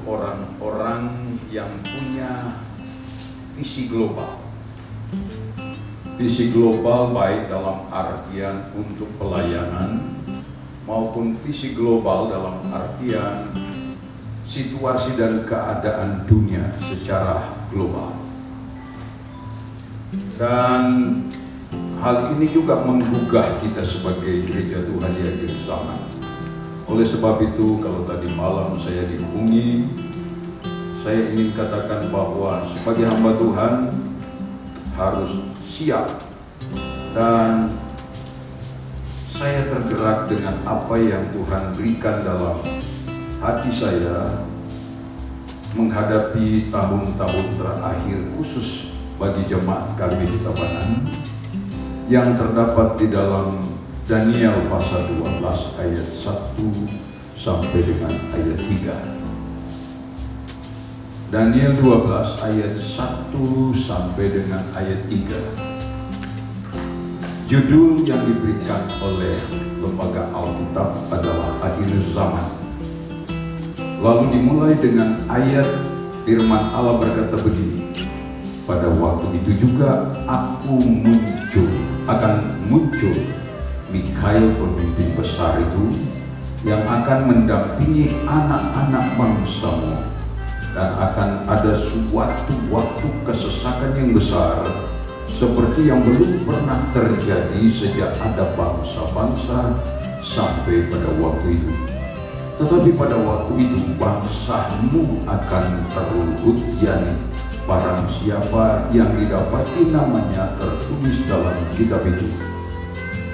orang-orang yang punya visi global. Visi global baik dalam artian untuk pelayanan maupun visi global dalam artian situasi dan keadaan dunia secara global. Dan hal ini juga menggugah kita sebagai gereja Tuhan di akhir zaman. Oleh sebab itu, kalau tadi malam saya dihubungi, saya ingin katakan bahwa sebagai hamba Tuhan harus siap. Dan saya tergerak dengan apa yang Tuhan berikan dalam hati saya menghadapi tahun-tahun terakhir, khusus bagi jemaat kami di Tabanan, yang terdapat di dalam Daniel pasal 12 ayat 1 sampai dengan ayat 3. Daniel 12 ayat 1 sampai dengan ayat 3. Judul yang diberikan oleh Lembaga Alkitab adalah Akhir Zaman. Lalu dimulai dengan ayat firman Allah berkata begini, pada waktu itu juga akan muncul Mikhail, pemimpin besar itu, yang akan mendampingi anak-anak bangsamu, dan akan ada suatu waktu kesesakan yang besar seperti yang belum pernah terjadi sejak ada bangsa-bangsa sampai pada waktu itu. Tetapi pada waktu itu bangsamu akan terluhut, yakni barang siapa yang didapati namanya tertulis dalam kitab itu.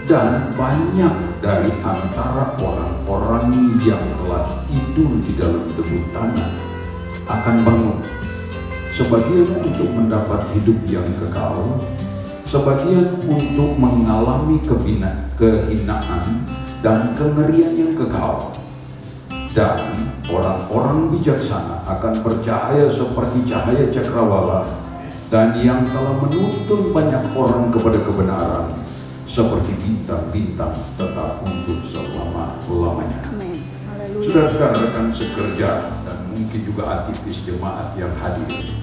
Dan banyak dari antara orang-orang yang telah tidur di dalam debu tanah akan bangun, sebagian untuk mendapat hidup yang kekal, sebagian untuk mengalami kehinaan dan kengerian yang kekal. Dan orang-orang bijaksana akan bercahaya seperti cahaya cakrawala, dan yang telah menuntun banyak orang kepada kebenaran seperti bintang-bintang tetap untuk selama-lamanya. Saudara-saudara, rekan sekerja dan mungkin juga aktivis jemaat yang hadir,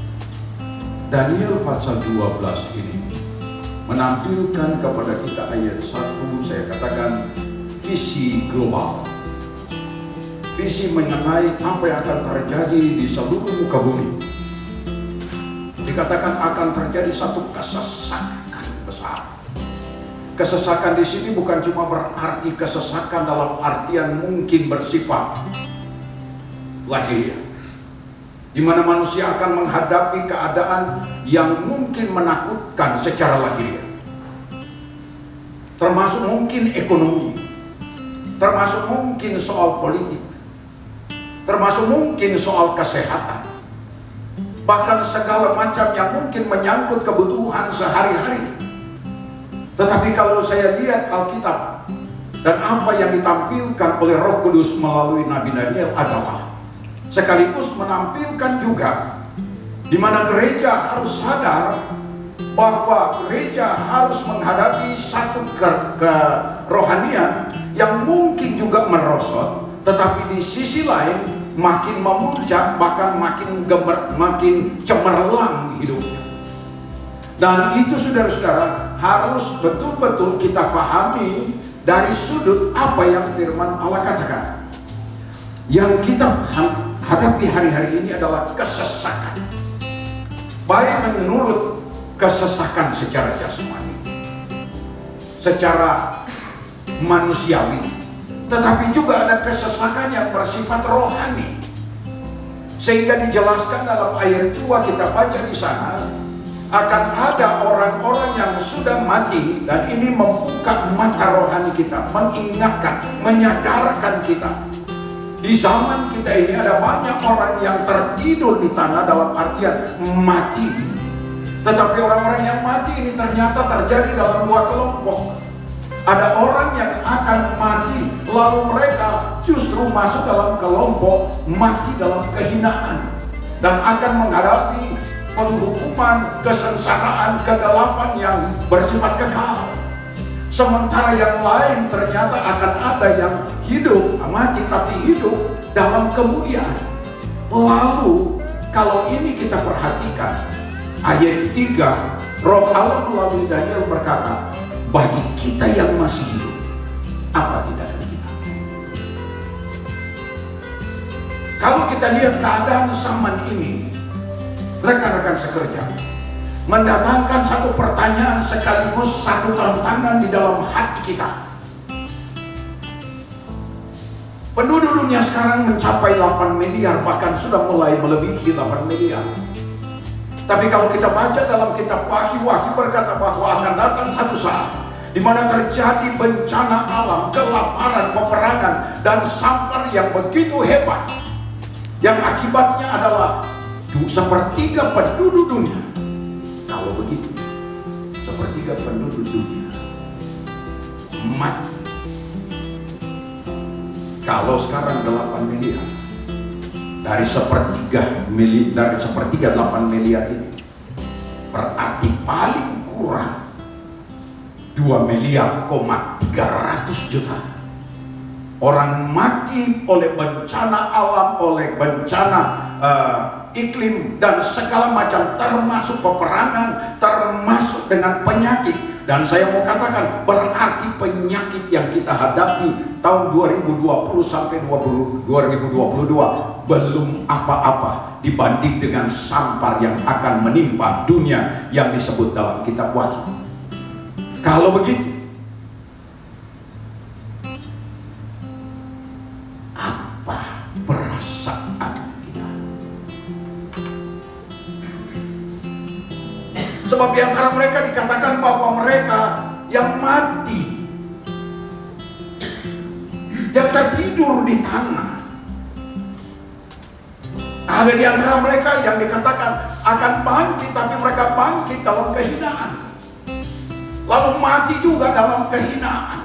Daniel pasal 12 ini menampilkan kepada kita ayat 1, saya katakan visi global. Visi mengenai apa yang akan terjadi di seluruh muka bumi. Dikatakan akan terjadi satu kesesakan besar. Kesesakan di sini bukan cuma berarti kesesakan dalam artian mungkin bersifat lahiriah, di mana manusia akan menghadapi keadaan yang mungkin menakutkan secara lahiriah, termasuk mungkin ekonomi, termasuk mungkin soal politik, termasuk mungkin soal kesehatan, bahkan segala macam yang mungkin menyangkut kebutuhan sehari-hari. Tetapi kalau saya lihat Alkitab dan apa yang ditampilkan oleh Roh Kudus melalui Nabi Daniel adalah sekaligus menampilkan juga di mana gereja harus sadar bahwa gereja harus menghadapi satu kerohanian yang mungkin juga merosot, tetapi di sisi lain makin memuncak, bahkan makin cemerlang hidupnya. Dan itu saudara-saudara harus betul-betul kita pahami dari sudut apa yang firman Allah katakan. Yang kita hadapi hari-hari ini adalah kesesakan, baik menurut kesesakan secara jasmani, secara manusiawi, tetapi juga ada kesesakan yang bersifat rohani. Sehingga dijelaskan dalam ayat 2 kita baca di sana, akan ada orang-orang yang sudah mati, dan ini membuka mata rohani kita, mengingatkan, menyadarkan kita. Di zaman kita ini ada banyak orang yang tertidur di tanah dalam artian mati. Tetapi orang-orang yang mati ini ternyata terjadi dalam dua kelompok. Ada orang yang akan mati, lalu mereka justru masuk dalam kelompok mati dalam kehinaan, dan akan menghadapi penghukuman, kesengsaraan, kegelapan yang bersifat kekal. Sementara yang lain ternyata akan ada yang hidup, mati tapi hidup dalam kemuliaan. Lalu kalau ini kita perhatikan, ayat 3, Roh Allah melalui Daniel berkata, bagi kita yang masih hidup, apa tidak ada kita? Kalau kita lihat keadaan zaman ini, rekan-rekan sekerja, mendatangkan satu pertanyaan sekaligus satu tantangan di dalam hati kita. Penduduk dunia sekarang mencapai 8 miliar, bahkan sudah mulai melebihi 8 miliar. Tapi kalau kita baca dalam kitab Wahyu berkata bahwa akan datang satu saat di mana terjadi bencana alam, kelaparan, peperangan, dan sampar yang begitu hebat, yang akibatnya adalah 1/3 penduduk dunia. Kalau begitu, 1/3 penduduk dunia mati. Kalau sekarang 8 miliar, dari 1/3 8 miliar ini, berarti paling kurang 2 miliar 300 juta orang mati oleh bencana alam, oleh bencana iklim dan segala macam, termasuk peperangan, termasuk dengan penyakit. Dan saya mau katakan, berarti penyakit yang kita hadapi tahun 2020 sampai 2022 belum apa-apa dibanding dengan sampar yang akan menimpa dunia yang disebut dalam kitab Wahyu. Kalau begitu, apa perasaan kita? Sebab di antara mereka dikatakan bahwa mereka yang mati, yang tertidur di tanah, ada di antara mereka yang dikatakan akan bangkit, tapi mereka bangkit dalam kehinaan, lalu mati juga dalam kehinaan,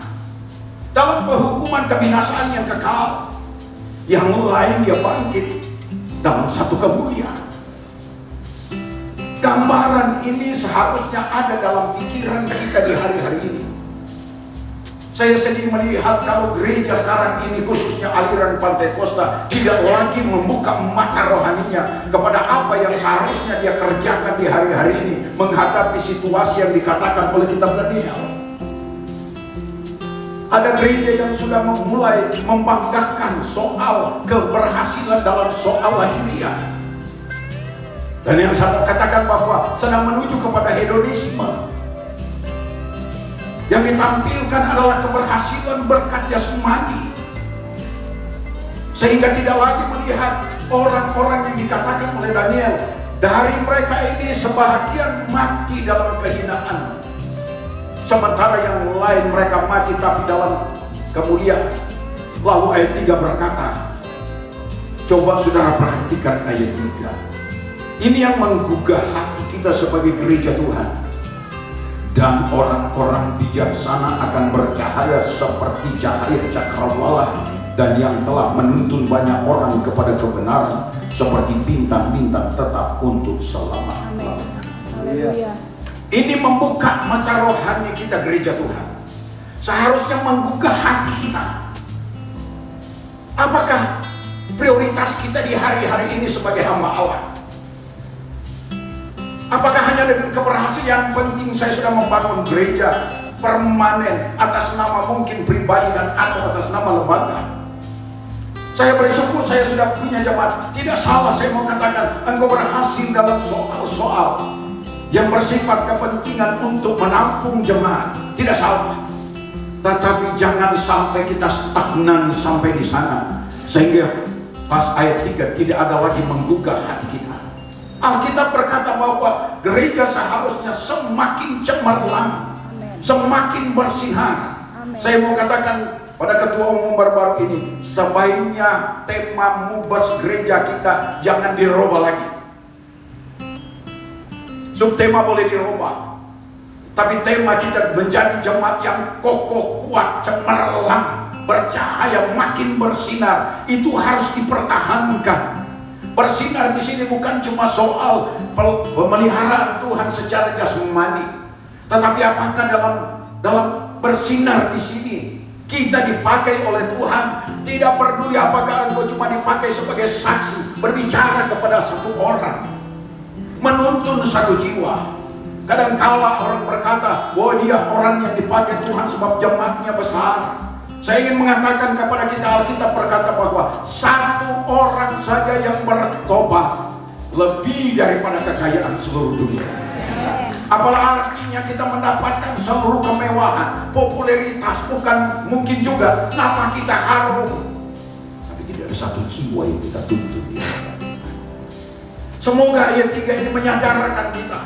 dalam penghukuman kebinasaan yang kekal. Yang lain dia bangkit dalam satu kemuliaan. Gambaran ini seharusnya ada dalam pikiran kita di hari-hari ini. Saya sedih melihat kalau gereja sekarang ini, khususnya aliran Pantai Kosta, tidak lagi membuka mata rohaninya kepada apa yang seharusnya dia kerjakan di hari-hari ini, menghadapi situasi yang dikatakan oleh kitab Daniel. Ada gereja yang sudah memulai membanggakan soal keberhasilan dalam soal lahiriah. Dan yang saya katakan bahwa sedang menuju kepada hedonisme. Yang ditampilkan adalah keberhasilan berkat jasmani, sehingga tidak lagi melihat orang-orang yang dikatakan oleh Daniel, dari mereka ini sebahagian mati dalam kehinaan, sementara yang lain mereka mati tapi dalam kemuliaan. Lalu ayat 3 berkata, coba saudara perhatikan ayat 3. Ini yang menggugah hati kita sebagai gereja Tuhan. Dan orang-orang bijaksana akan bercahaya seperti cahaya cakrawala, dan yang telah menuntun banyak orang kepada kebenaran seperti bintang-bintang tetap untuk selama-lamanya. Ini membuka mata rohani kita, gereja Tuhan. Seharusnya menggugah hati kita. Apakah prioritas kita di hari-hari ini sebagai hamba Allah? Apakah hanya dengan keberhasilan yang penting saya sudah membangun gereja permanen atas nama mungkin pribadi dan atau atas nama lembaga? Saya bersyukur saya sudah punya jemaat. Tidak salah saya mau katakan, engkau berhasil dalam soal-soal yang bersifat kepentingan untuk menampung jemaat. Tidak salah. Tetapi jangan sampai kita stagnan sampai di sana, sehingga pas ayat 3 tidak ada lagi menggugah hati kita. Alkitab berkata bahwa gereja seharusnya semakin cemerlang, semakin bersinar. Saya mau katakan pada ketua umum baru-baru ini, sebaiknya tema mubas gereja kita jangan dirubah lagi. Subtema boleh dirubah, tapi tema kita menjadi jemaat yang kokoh, kuat, cemerlang, bercahaya, makin bersinar. Itu harus dipertahankan. Bersinar di sini bukan cuma soal pemeliharaan Tuhan secara jasmani, tetapi apakah dalam bersinar di sini Kita dipakai oleh Tuhan. Tidak peduli apakah engkau cuma dipakai sebagai saksi, berbicara kepada satu orang, menuntun satu jiwa. Kadangkala orang berkata bahwa dia orang yang dipakai Tuhan sebab jemaatnya besar. Saya ingin mengatakan kepada kita, Alkitab berkata bahwa satu orang saja yang bertobat lebih daripada kekayaan seluruh dunia. Apalah artinya kita mendapatkan seluruh kemewahan, popularitas, bukan mungkin juga nama kita harum, tapi tidak ada satu jiwa yang kita tuntut. Semoga ayat 3 ini menyadarkan kita.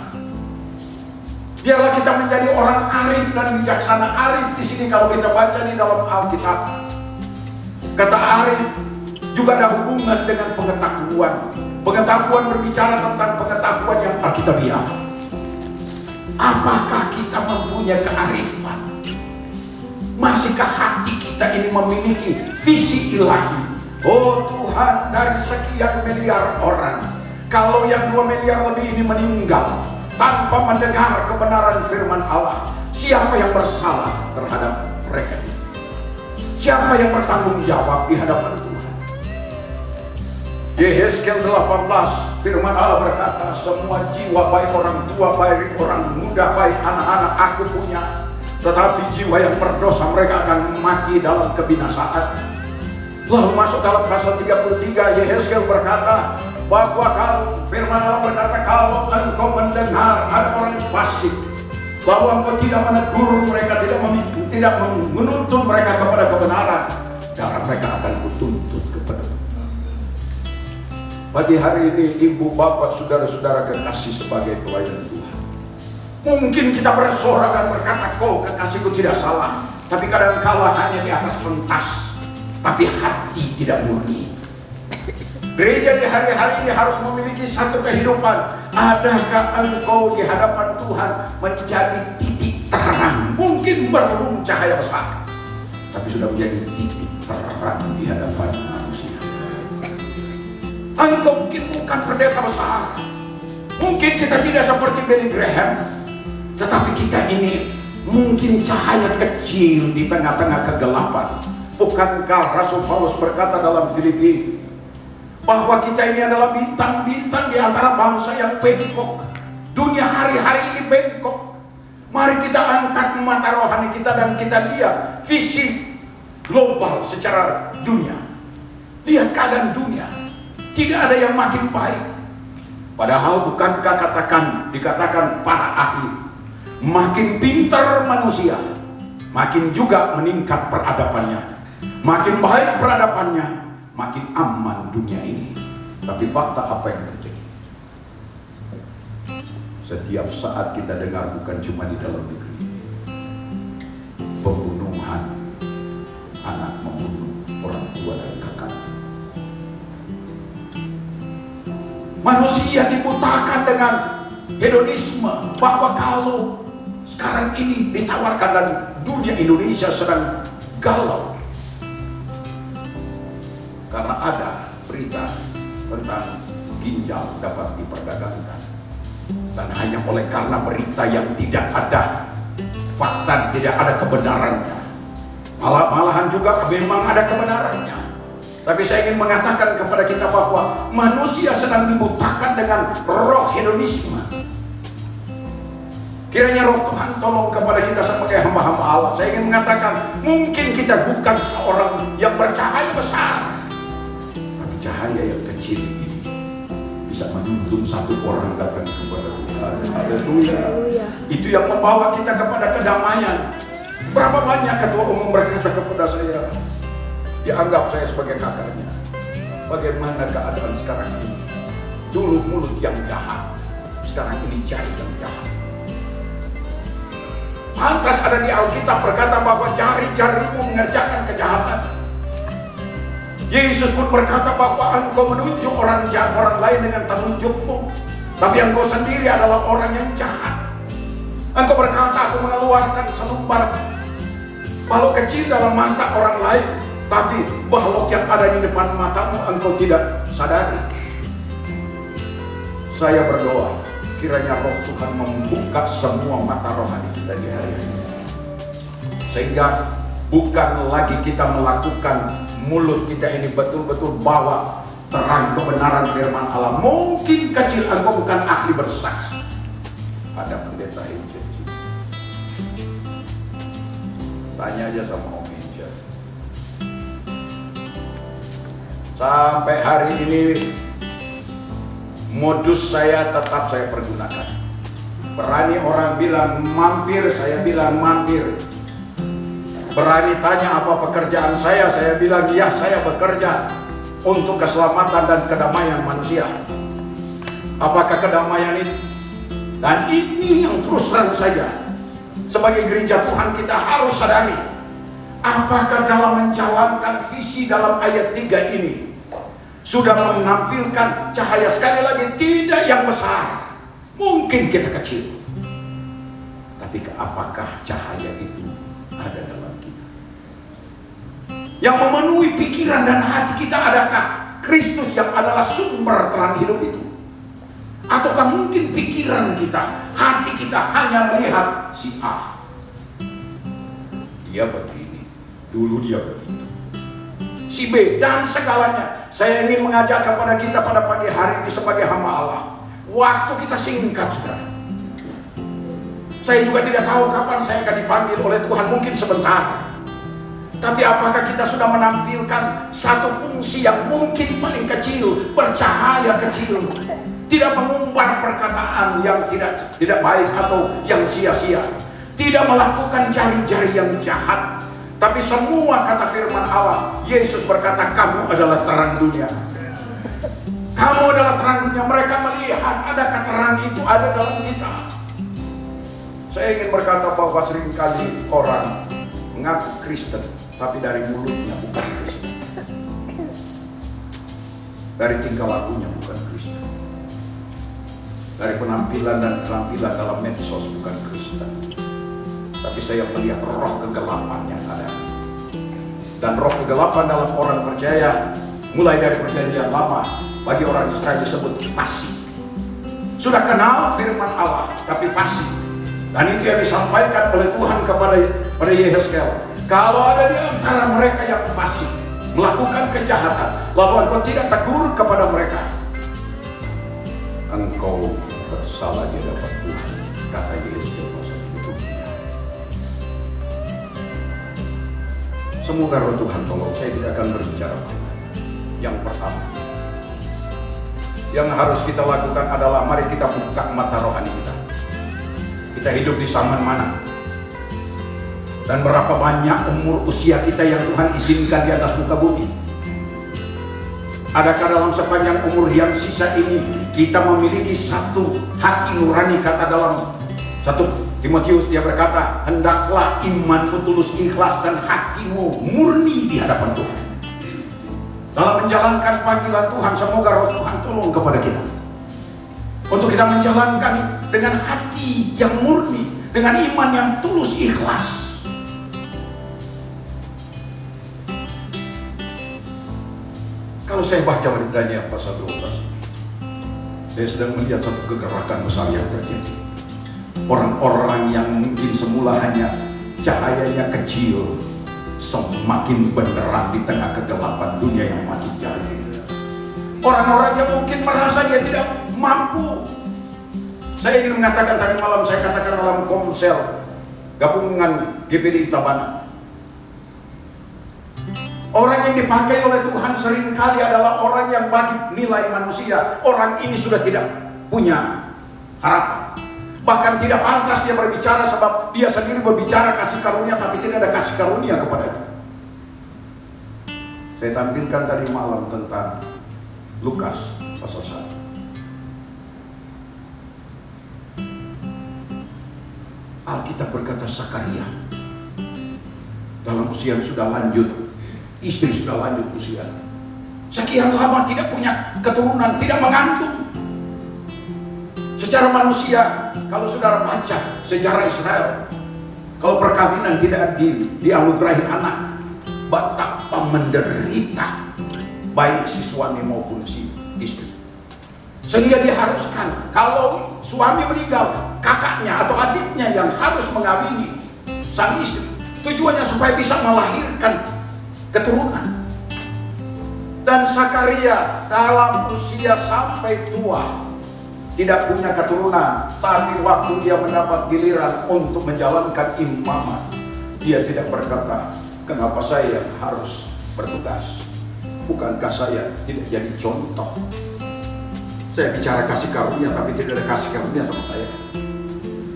Biarlah kita menjadi orang arif dan bijaksana. Arif di sini kalau kita baca di dalam Alkitab, kata arif juga ada hubungan dengan pengetahuan. Pengetahuan berbicara tentang pengetahuan yang alkitabiah. Apakah kita mempunyai kearifan? Masihkah hati kita ini memiliki visi ilahi? Oh Tuhan, dari sekian miliar orang, kalau yang 2 miliar lebih ini meninggal tanpa mendengar kebenaran firman Allah, siapa yang bersalah terhadap mereka? Siapa yang bertanggung jawab di hadapan Tuhan? Yehezkiel 18, firman Allah berkata, semua jiwa baik orang tua, baik orang muda, baik anak-anak aku punya, tetapi jiwa yang berdosa mereka akan mati dalam kebinasaan. Lalu masuk dalam pasal 33, Yehezkiel berkata bahwa kalau firman Allah berkata, kalau engkau mendengar ada orang fasik, bahwa engkau tidak menegur mereka, tidak menuntun mereka kepada kebenaran, darah mereka akan kutuntut kepada. Pagi hari ini, ibu, bapak, saudara-saudara kekasih sebagai pelayan Tuhan, mungkin kita bersorak dan berkata, kok kekasihku tidak salah, tapi kadang-kala hanya di atas pentas, tapi hati tidak murni. Gereja di hari-hari ini harus memiliki satu kehidupan. Adakah engkau di hadapan Tuhan menjadi titik terang? Mungkin belum cahaya besar, tapi sudah menjadi titik terang di hadapan manusia. Engkau mungkin bukan pendeta besar, mungkin kita tidak seperti Billy Graham, tetapi kita ini mungkin cahaya kecil di tengah-tengah kegelapan. Bukankah Rasul Paulus berkata dalam Filipi bahwa kita ini adalah bintang-bintang di antara bangsa yang bengkok. Dunia hari-hari ini bengkok. Mari kita angkat mata rohani kita dan kita lihat visi global secara dunia. Lihat keadaan dunia, tidak ada yang makin baik. Padahal bukankah dikatakan para ahli, makin pintar manusia, makin juga meningkat peradabannya. Makin baik peradabannya, makin aman dunia ini. Tapi fakta apa yang terjadi? Setiap saat kita dengar, bukan cuma di dalam negeri, pembunuhan, anak membunuh orang tua dan kakaknya. Manusia dibutakan dengan hedonisme, bahwa kalau sekarang ini ditawarkan dan dunia Indonesia sedang galau karena ada berita tentang ginjal dapat diperdagangkan, dan hanya oleh karena berita yang tidak ada fakta, tidak ada kebenarannya. Malahan juga memang ada kebenarannya, tapi saya ingin mengatakan kepada kita bahwa manusia sedang dibutakan dengan roh hedonisme. Kiranya roh Tuhan tolong kepada kita sebagai hamba-hamba Allah. Saya ingin mengatakan, mungkin kita bukan seorang yang bercahaya besar, tapi cahaya yang kecil ini bisa menuntun satu orang datang kepada Tuhan. Haleluya. Itu yang membawa kita kepada kedamaian. Berapa banyak ketua umum berkata kepada saya, dianggap saya sebagai kakaknya. Bagaimana keadaan sekarang ini? Dulu mulut yang jahat, sekarang ini jari yang jahat. Pantas ada di Alkitab berkata bahwa jari-jarimu mengerjakan kejahatan. Yesus pun berkata bahwa engkau menunjuk orang lain dengan telunjukmu, tapi engkau sendiri adalah orang yang jahat. Engkau berkata, aku mengeluarkan selumbar balok kecil dalam mata orang lain, tapi balok yang ada di depan matamu engkau tidak sadari. Saya berdoa, kiranya roh Tuhan membuka semua mata rohani kita di hari ini, sehingga Bukan lagi kita melakukan mulut kita ini betul-betul bawa terang kebenaran firman Allah. Mungkin kecil engkau bukan ahli bersaksi. Ada pendeta Injil. Tanya aja sama Om Injil. Sampai hari ini modus saya tetap saya pergunakan. Berani orang bilang mampir, saya bilang mampir. Berani tanya apa pekerjaan saya bilang ya, saya bekerja untuk keselamatan dan kedamaian manusia. Apakah kedamaian itu? Dan ini yang terus terang saja sebagai gereja Tuhan kita harus sadari, apakah dalam menjalankan visi dalam ayat 3 ini sudah menampilkan cahaya, sekali lagi tidak yang besar, mungkin kita kecil, tapi apakah cahaya itu ada dalam kita yang memenuhi pikiran dan hati kita? Adakah Kristus yang adalah sumber terang hidup itu? Ataukah mungkin pikiran kita, hati kita hanya melihat si A, dia begini, dulu dia begitu, si B, dan segalanya. Saya ingin mengajak kepada kita pada pagi hari ini sebagai hamba Allah, waktu kita singkat, saudara. Saya juga tidak tahu kapan saya akan dipanggil oleh Tuhan, mungkin sebentar. Tapi apakah kita sudah menampilkan satu fungsi yang mungkin paling kecil, bercahaya kecil, tidak mengumbar perkataan yang tidak baik atau yang sia-sia, tidak melakukan jari-jari yang jahat, tapi semua kata firman Allah. Yesus berkata, kamu adalah terang dunia. Kamu adalah terang dunia. Mereka melihat adakah terang itu ada dalam kita. Saya ingin berkata bahwa seringkali orang mengaku Kristen, tapi dari mulutnya bukan Kristen, dari tingkah lakunya bukan Kristen, dari penampilan dan keterampilan dalam medsos bukan Kristen. Tapi saya melihat roh kegelapan yang ada. Dan roh kegelapan dalam orang percaya, mulai dari perjanjian lama, bagi orang Israel disebut fasik. Sudah kenal firman Allah, tapi fasik. Dan itu yang disampaikan oleh Tuhan kepada Yehezkiel. Kalau ada di antara mereka yang fasik, melakukan kejahatan, lalu engkau tidak tegur kepada mereka, engkau bersalah di hadapan Tuhan, kata Yehezkiel pasal itu. Semoga roh Tuhan tolong, saya tidak akan berbicara banyak. Yang pertama yang harus kita lakukan adalah mari kita buka mata rohani kita. Kita hidup di zaman mana? Dan berapa banyak umur usia kita yang Tuhan izinkan di atas muka bumi? Adakah dalam sepanjang umur yang sisa ini kita memiliki satu hati nurani? Kata dalam 1 Timotius, dia berkata, hendaklah imanmu tulus ikhlas dan hatimu murni di hadapan Tuhan. Dalam menjalankan panggilan Tuhan, semoga roh Tuhan tolong kepada kita untuk kita menjalankan dengan hati yang murni, dengan iman yang tulus ikhlas. Kalau saya baca beritanya pasal 12, saya sedang melihat satu kegerakan besar yang terjadi. Orang-orang yang mungkin semula hanya cahayanya kecil, semakin benderang di tengah kegelapan dunia yang makin jauh. Orang-orang yang mungkin merasa dia tidak mampu. Saya ingin mengatakan tadi malam, saya katakan dalam Komsel gabungan GPD Itabana, orang yang dipakai oleh Tuhan seringkali adalah orang yang bagi nilai manusia, orang ini sudah tidak punya harapan. Bahkan tidak pantas dia berbicara, sebab dia sendiri berbicara kasih karunia, tapi tidak ada kasih karunia kepadanya. Saya tampilkan tadi malam tentang Lukas pasal 1. Alkitab berkata Zakaria dalam usia yang sudah lanjut, istri sudah lanjut usia, sekian lama tidak punya keturunan, tidak mengandung. Secara manusia, kalau saudara baca sejarah Israel, kalau perkawinan tidak dianugerahi anak, betapa menderita baik si suami maupun si istri. Sehingga diharuskan kalau suami meninggal, kakaknya atau adiknya yang harus mengawini sang istri. Tujuannya supaya bisa melahirkan keturunan. Dan Zakaria dalam usia sampai tua tidak punya keturunan, tapi waktu dia mendapat giliran untuk menjalankan imamat, dia tidak berkata, kenapa saya harus bertugas? Bukankah saya tidak jadi contoh? Saya bicara kasih karunia, tapi tidak ada kasih karunia sama saya.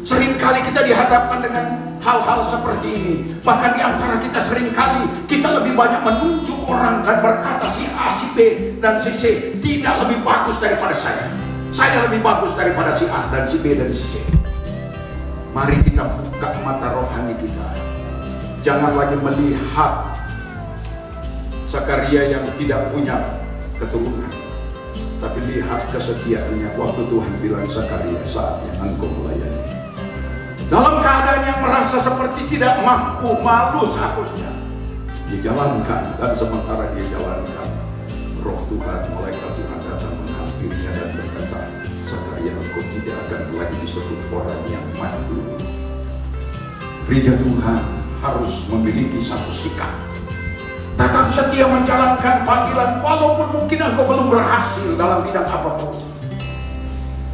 Seringkali kita dihadapkan dengan hal-hal seperti ini. Bahkan di antara kita seringkali kita lebih banyak menunjuk orang dan berkata si A, si B, dan si C tidak lebih bagus daripada saya. Saya lebih bagus daripada si A dan si B dan si C. Mari kita buka mata rohani kita. Jangan lagi melihat Zakaria yang tidak punya keturunan, tapi lihat kesetiaannya waktu Tuhan bilang, Zakaria, saatnya engkau melayani. Dalam keadaan yang merasa seperti tidak mampu, malu seharusnya dijalankan, dan sementara dia jalankan, Roh Tuhan, malaikat Tuhan datang menghampirinya dan berkata, Zakaria, engkau tidak akan lagi disebut orang yang maju. Gereja Tuhan harus memiliki satu sikap, tetap setia menjalankan panggilan walaupun mungkin engkau belum berhasil dalam bidang apapun.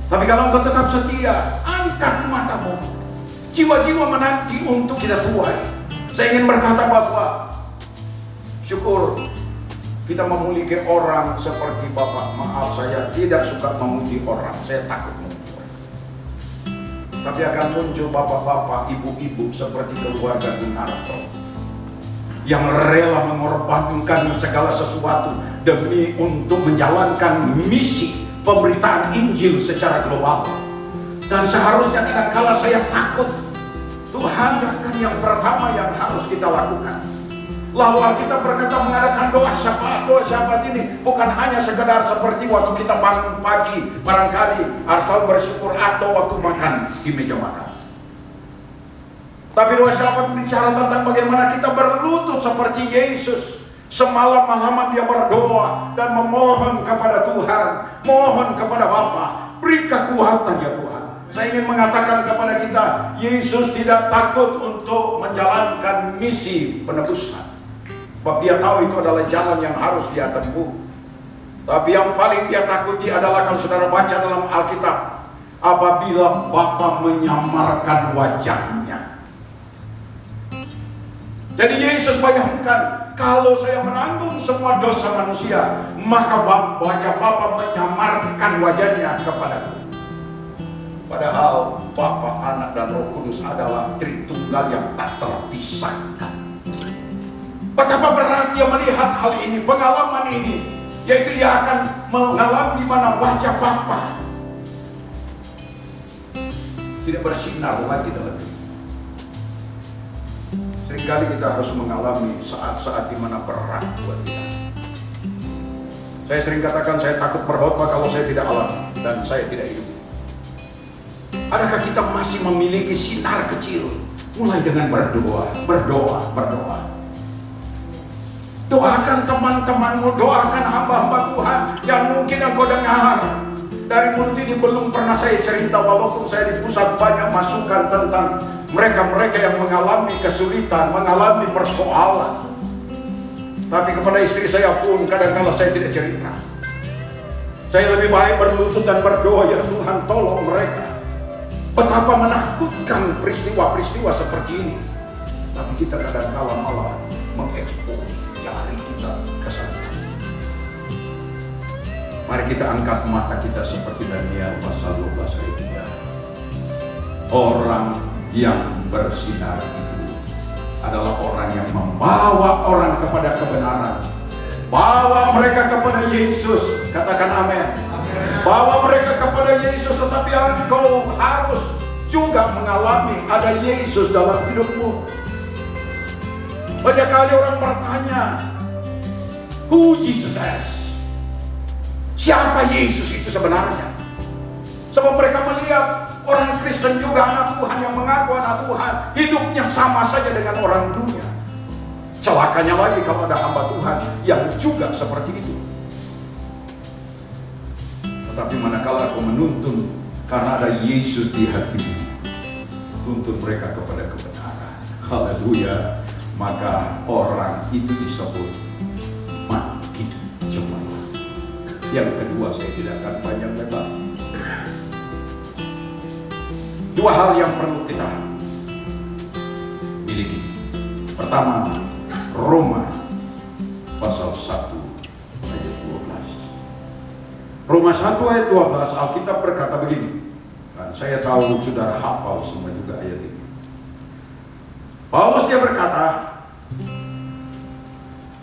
Tapi kalau engkau tetap setia, angkat matamu. Jiwa-jiwa menanti untuk kita tuai. Saya ingin berkata bahwa syukur kita memiliki orang seperti Bapak. Maaf, saya tidak suka memuji orang, saya takut memuji orang. Tapi akan muncul bapak-bapak, ibu-ibu seperti keluarga Gunarto yang rela mengorbankan segala sesuatu demi untuk menjalankan misi pemberitaan Injil secara global. Dan seharusnya kadang-kala saya takut, Tuhan akan yang pertama yang harus kita lakukan. Lalu kita berkata mengadakan doa syafaat ini bukan hanya sekedar seperti waktu kita bangun pagi, barangkali asal bersyukur, atau waktu makan di meja makan. Tapi doa syafaat bicara tentang bagaimana kita berlutut seperti Yesus. Semalam-malaman dia berdoa dan memohon kepada Tuhan, mohon kepada Bapa, beri kekuatan ya Tuhan. Saya ingin mengatakan kepada kita, Yesus tidak takut untuk menjalankan misi penebusan. Sebab dia tahu itu adalah jalan yang harus dia tempuh. Tapi yang paling dia takuti adalah kalau saudara baca dalam Alkitab, apabila Bapa menyamarkan wajahnya. Jadi Yesus bayangkan, kalau saya menanggung semua dosa manusia, maka wajah Bapa menyamarkan wajahnya kepadaku. Padahal Bapa, Anak, dan Roh Kudus adalah Tritunggal yang tak terpisahkan. Betapa berat dia melihat hal ini, pengalaman ini, yaitu dia akan mengalami mana wajah Bapa tidak bersinar lagi dalam hidup. Seringkali kita harus mengalami saat-saat di mana berat buat kita. Saya sering katakan, saya takut berkhotbah kalau saya tidak alami dan saya tidak hidup. Adakah kita masih memiliki sinar kecil? Mulai dengan berdoa. Doakan teman-temanmu, doakan hamba-hamba Tuhan yang mungkin engkau dengar. Dari mulut ini belum pernah saya cerita, walaupun saya di pusat banyak masukan tentang mereka-mereka yang mengalami kesulitan, mengalami persoalan. Tapi kepada istri saya pun kadang-kala saya tidak cerita. Saya lebih baik berlutut dan berdoa, ya Tuhan tolong mereka. Betapa menakutkan peristiwa-peristiwa seperti ini. Tapi kita kadang-kala malah mengekspos jari kita ke sana. Mari kita angkat mata kita seperti Daniel pasal 12 ayat 3. Orang yang bersinar itu adalah orang yang membawa orang kepada kebenaran. Bawa mereka kepada Yesus. Katakan amin. Bawa mereka kepada Yesus, tetapi engkau harus juga mengalami ada Yesus dalam hidupmu. Banyak kali orang bertanya, who Jesus is? Siapa Yesus itu sebenarnya? Sebab mereka melihat orang Kristen juga anak Tuhan yang mengaku anak Tuhan, hidupnya sama saja dengan orang dunia. Celakanya lagi kalau ada hamba Tuhan yang juga seperti itu. Tetapi manakala aku menuntun karena ada Yesus di hatimu, tuntun mereka kepada kebenaran. Haleluya. Maka orang itu disebut makin cemerlang. Yang kedua, saya tidak akan panjang lebar. Dua hal yang perlu kita miliki. Pertama, Roma pasal 1 ayat 12. Roma 1 ayat 12, Alkitab berkata begini. Dan saya tahu saudara hafal semua juga ayat ini. Paulus dia berkata,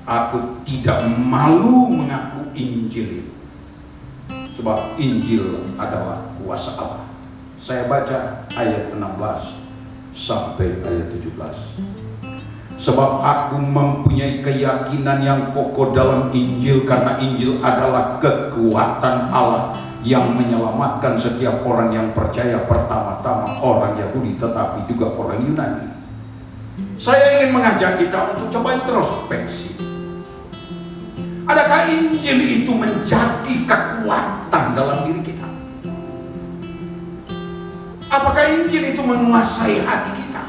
aku tidak malu mengaku Injil itu, sebab Injil adalah kuasa Allah. Saya baca ayat 16 sampai ayat 17. Sebab aku mempunyai keyakinan yang kokoh dalam Injil, karena Injil adalah kekuatan Allah yang menyelamatkan setiap orang yang percaya, pertama-tama orang Yahudi tetapi juga orang Yunani. Saya ingin mengajak kita untuk coba introspeksi. Adakah Injil itu menjadi kekuatan dalam diri kita? Apakah Injil itu menguasai hati kita?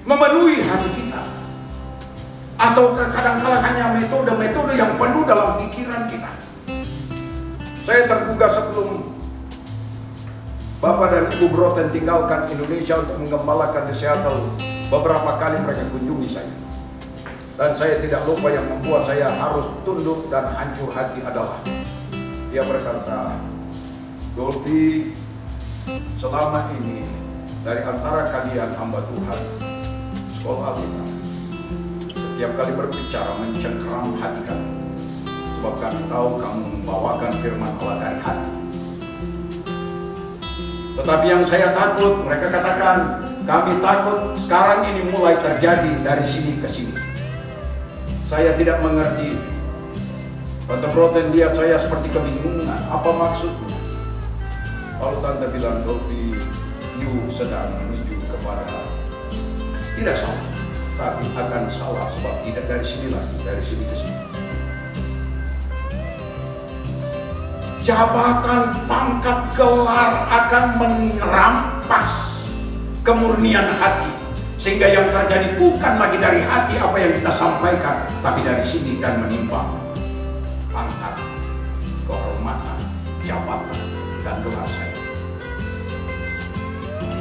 Memenuhi hati kita? Atau kadang-kala hanya metode-metode yang penuh dalam pikiran kita? Saya tergugah sebelum Bapak dan Ibu Broten tinggalkan Indonesia untuk menggembalakan di Seattle. Beberapa kali mereka kunjungi saya. Dan saya tidak lupa yang membuat saya harus tunduk dan hancur hati adalah dia berkata, Golfi, selama ini dari antara kalian hamba Tuhan sekolah Alkitab, setiap kali berbicara mencengkeram hati kami, sebab kami tahu kamu membawakan firman Allah dari hati. Tetapi yang saya takut, mereka katakan, kami takut sekarang ini mulai terjadi dari sini ke sini. Saya tidak mengerti. Tante Broten lihat saya seperti kebingungan. Apa maksudnya? Lalu Tante bilang, Dolby, you sedang menuju kepada tidak salah, tapi akan salah sebab tidak dari sini lagi, dari sini ke sini. Jabatan, pangkat, gelar akan merampas kemurnian hati, sehingga yang terjadi bukan lagi dari hati apa yang kita sampaikan, tapi dari sini dan menimpa pangkat, kehormatan, jabatan, dan gelar saya.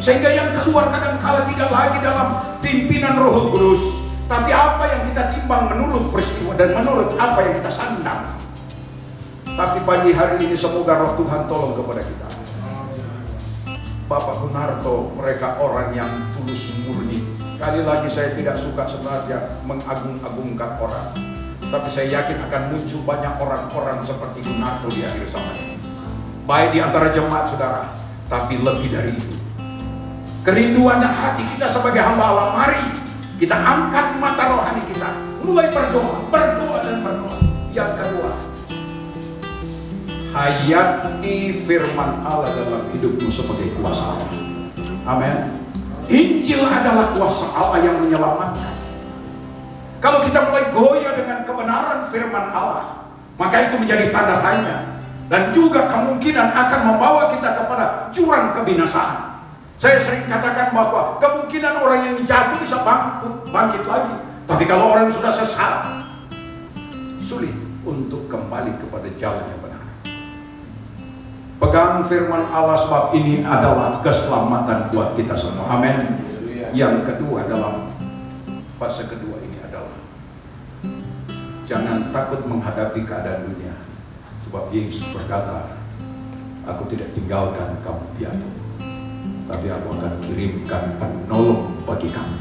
Sehingga yang keluar kadang-kala tidak lagi dalam pimpinan Roh Kudus, tapi apa yang kita timbang menurut peristiwa dan menurut apa yang kita sandang. Tapi pagi hari ini semoga Roh Tuhan tolong kepada kita. Bapak Gunarto, mereka orang yang tulus murni. Kali lagi saya tidak suka sebenarnya mengagung-agungkan orang, tapi saya yakin akan muncul banyak orang-orang seperti Gunarto di akhir zaman ini. Baik di antara jemaat saudara, tapi lebih dari itu. Kerinduan dan hati kita sebagai hamba Allah, mari kita angkat mata rohani kita, mulai berdoa dan berdoa. Yang kedua, hayati firman Allah dalam hidupmu sebagai kuasa Allah. Amin. Injil adalah kuasa Allah yang menyelamatkan. Kalau kita mulai goyah dengan kebenaran firman Allah, maka itu menjadi tanda tanya dan juga kemungkinan akan membawa kita kepada jurang kebinasaan. Saya sering katakan bahwa kemungkinan orang yang jatuh bisa bangkit lagi, tapi kalau orang sudah sesat, sulit untuk kembali kepada jalan yang benar. Pegang firman Allah, sebab ini adalah keselamatan buat kita semua. Amin. Yang kedua, dalam fase kedua ini adalah jangan takut menghadapi keadaan dunia, sebab Yesus berkata, aku tidak tinggalkan kamu piatu, tapi aku akan kirimkan penolong bagi kamu.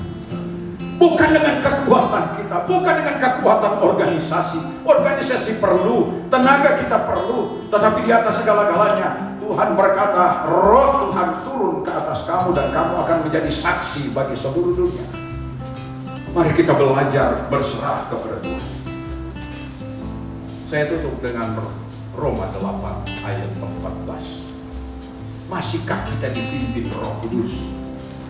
Bukan dengan kekuatan kita, bukan dengan kekuatan organisasi perlu, tenaga kita perlu, tetapi di atas segala-galanya Tuhan berkata, Roh Tuhan turun ke atas kamu dan kamu akan menjadi saksi bagi seluruh dunia. Mari kita belajar berserah kepada Tuhan. Saya tutup dengan Roma 8 ayat 14. Masihkah kita dipimpin Roh Kudus?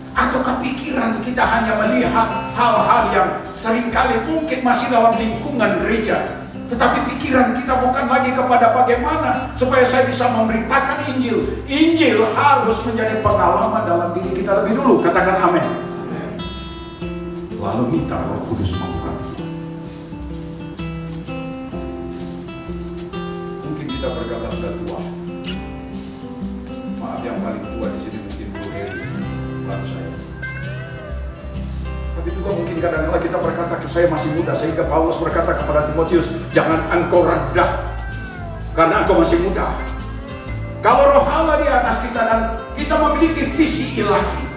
Atau kepikiran kita hanya melihat hal-hal yang seringkali mungkin masih dalam lingkungan gereja, tetapi pikiran kita bukan lagi kepada bagaimana supaya saya bisa memberitakan Injil. Injil harus menjadi pengalaman dalam diri kita lebih dulu. Katakan amin. lalu minta Roh Kudus mengurapi. Mungkin kita berkata sudah tua. Maaf, yang paling tua di sini mungkin Bu Heri, bukan saya. Tapi juga mungkin kadang-kadang kita berkata, saya masih muda, sehingga Paulus berkata kepada Timotius, jangan engkau rendah karena engkau masih muda. Kalau Roh Allah di atas kita dan kita memiliki visi ilahi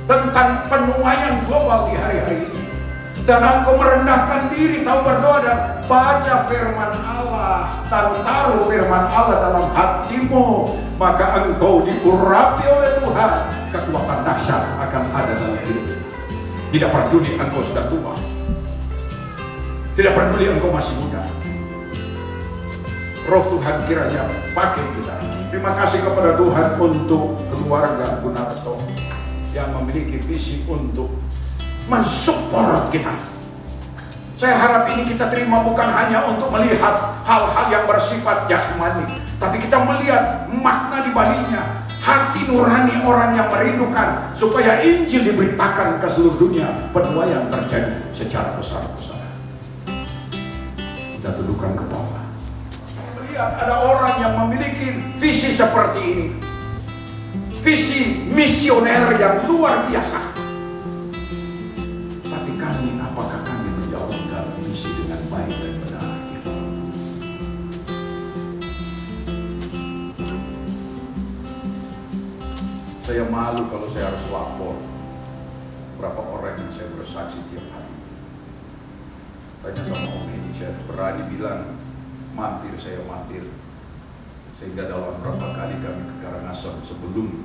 tentang penuaian global di hari-hari ini, dan engkau merendahkan diri, tahu berdoa dan baca firman Allah, taruh firman Allah dalam hatimu, maka engkau diurapi oleh Tuhan. Kekuatan dahsyat akan ada dalam hidup. Tidak peduli engkau sudah tua, tidak peduli engkau masih muda, Roh Tuhan kiranya pakai kita. Terima kasih kepada Tuhan untuk keluarga Gunarto yang memiliki visi untuk mensupport kita. Saya harap ini kita terima bukan hanya untuk melihat hal-hal yang bersifat jasmani, tapi kita melihat makna di baliknya. Hati nurani orang yang merindukan supaya Injil diberitakan ke seluruh dunia, penuaian terjadi secara besar-besaran. Kita tundukkan kepala. Melihat ada orang yang memiliki visi seperti ini, visi misioner yang luar biasa. Tapi kami, apakah kami menjalankan misi dengan baik dan benar? Saya malu kalau saya harus lapor berapa orang yang saya bersaksi tiap hari. Tanya sama Om Edi, saya berani bilang mampir, saya mampir. Sehingga dalam berapa kali kami ke Karangasem sebelum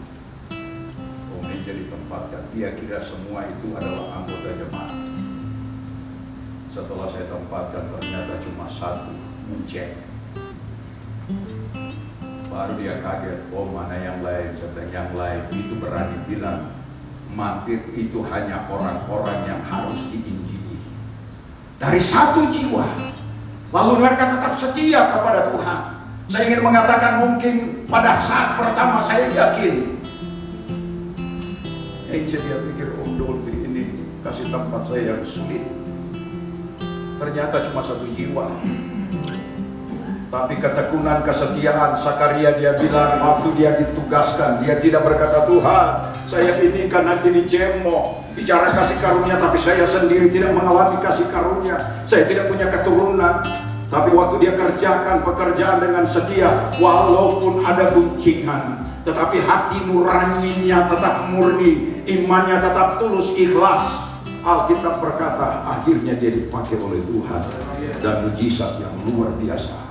Om Edi ditempatkan, dia kira semua itu adalah anggota jemaat. Setelah saya tempatkan ternyata cuma satu, Ucek. Baru dia kaget, oh mana yang lain, sedang yang lain itu berani bilang mampir itu hanya orang-orang yang harus diinjili dari satu jiwa. Lalu mereka tetap setia kepada Tuhan. Saya ingin mengatakan mungkin pada saat pertama saya yakin dia pikir Om Dolfi ini kasih tempat saya yang sulit. Ternyata cuma satu jiwa. Tapi ketekunan, kesetiaan, Sakaria dia bilang waktu dia ditugaskan, dia tidak berkata Tuhan saya ini kan nanti di Cemo bicara kasih karunia, tapi saya sendiri tidak mengalami kasih karunia, saya tidak punya keturunan. Tapi waktu dia kerjakan pekerjaan dengan setia, walaupun ada guncingan, tetapi hati nuraninya tetap murni, imannya tetap tulus, ikhlas. Alkitab berkata akhirnya dia dipakai oleh Tuhan dan mujizat yang luar biasa.